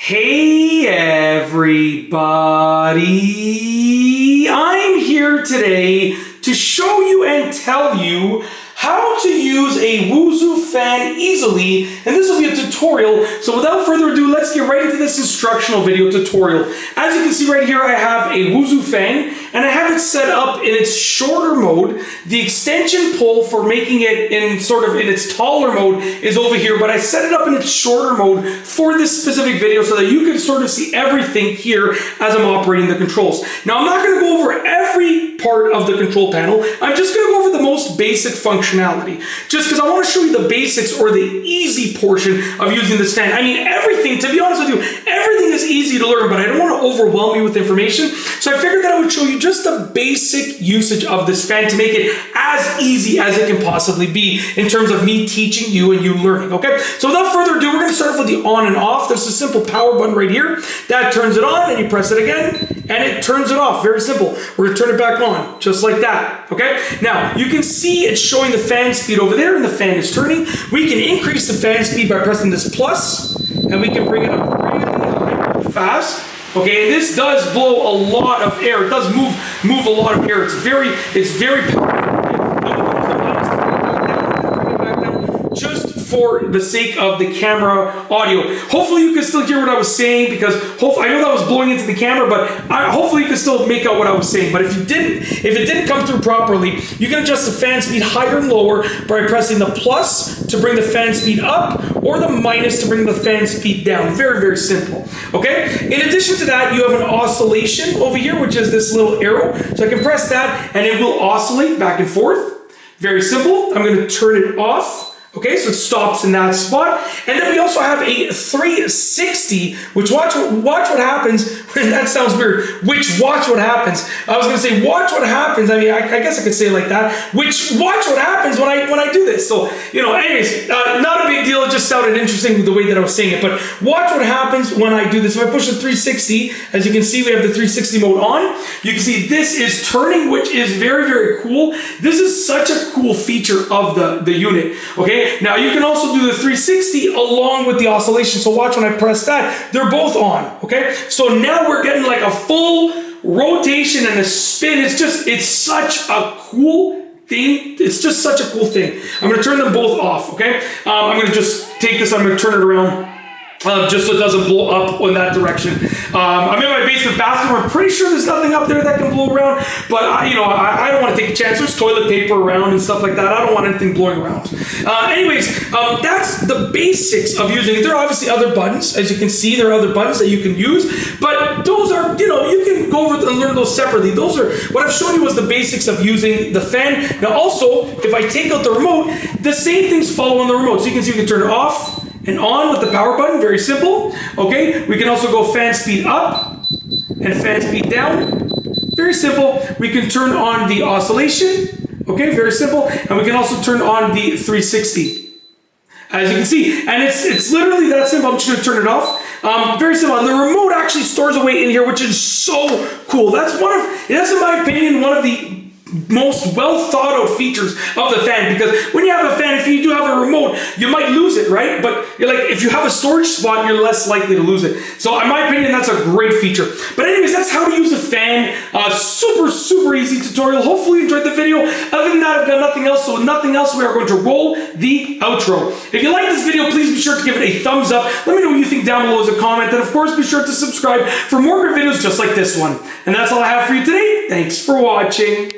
Hey everybody, I'm here today to show you and tell you how to use a Woozoo fan easily, and this will be a tutorial. So without further ado, let's get right into this instructional video tutorial. As you can see right here, I have a Woozoo fan, and I have it set up in its shorter mode. The extension pole for making it in its taller mode is over here, but I set it up in its shorter mode for this specific video so that you can sort of see everything here as I'm operating the controls. Now, I'm not going to go over every part of the control panel. I'm just going to go over the most basic functionality, just because I want to show you the basics or the easy portion of using this fan. I mean, everything, to be honest with you, everything is easy to learn, but I don't want to overwhelm you with information. So I figured that I would show you just the basic usage of this fan to make it as easy as it can possibly be in terms of me teaching you and you learning, okay? So without further ado, we're going to start off with the on and off. There's a simple power button right here. That turns it on, and you press it again, and it turns it off. Very simple. We're going to turn it back on, just like that, okay? Now, you can see it's showing the fan speed over there, and the fan is turning. We can increase the fan speed by pressing this plus, and we can bring it up really fast. Okay, and this does blow a lot of air. It does move a lot of air. It's very powerful. Just for the sake of the camera audio. Hopefully you can still hear what I was saying, because I know that was blowing into the camera, but hopefully you can still make out what I was saying. But if it didn't come through properly, you can adjust the fan speed higher and lower by pressing the plus to bring the fan speed up, or the minus to bring the fan speed down. Very, very simple. Okay? In addition to that, you have an oscillation over here, which is this little arrow. So I can press that, and it will oscillate back and forth. Very simple. I'm going to turn it off. Okay, so it stops in that spot. And then we also have a 360, which watch what happens when that sounds weird. Watch what happens. I was gonna say watch what happens. I mean, I guess I could say it like that. Watch what happens when I do this. So, anyways, not a big deal. It just sounded interesting the way that I was saying it. But watch what happens when I do this. If I push the 360, as you can see, we have the 360 mode on. You can see this is turning, which is very, very cool. This is such a cool feature of the unit. Okay. Now you can also do the 360 along with the oscillation. So watch when I press that, they're both on, okay? So now we're getting like a full rotation and a spin. It's such a cool thing. It's just such a cool thing. I'm gonna turn them both off, okay? I'm gonna just take this, I'm gonna turn it around. Just so it doesn't blow up in that direction. I'm in my basement bathroom. I'm pretty sure there's nothing up there that can blow around, but I don't want to take a chance. There's toilet paper around and stuff like that. I don't want anything blowing around. Anyways, that's the basics of using it. There are obviously other buttons. As you can see, there are other buttons that you can use, but those are, you can go over and learn those separately. Those are, what I've shown you was the basics of using the fan. Now also, if I take out the remote, the same things follow on the remote. So you can see we can turn it off and on with the power button, very simple. Okay, we can also go fan speed up and fan speed down, very simple. We can turn on the oscillation, okay, very simple, and we can also turn on the 360, as you can see, and it's literally that simple. I'm just going to turn it off. Very simple. And the remote actually stores away in here, which is so cool. That's in my opinion, one of the most well thought out features of the fan, because when you have a fan, if you do have a remote, you might lose it, right? But if you have a storage spot, you're less likely to lose it. So in my opinion, that's a great feature. But anyways, that's how to use a fan. Super, super easy tutorial. Hopefully you enjoyed the video. Other than that, I've got nothing else. So with nothing else, we are going to roll the outro. If you like this video, please be sure to give it a thumbs up. Let me know what you think down below as a comment. And of course, be sure to subscribe for more great videos just like this one. And that's all I have for you today. Thanks for watching.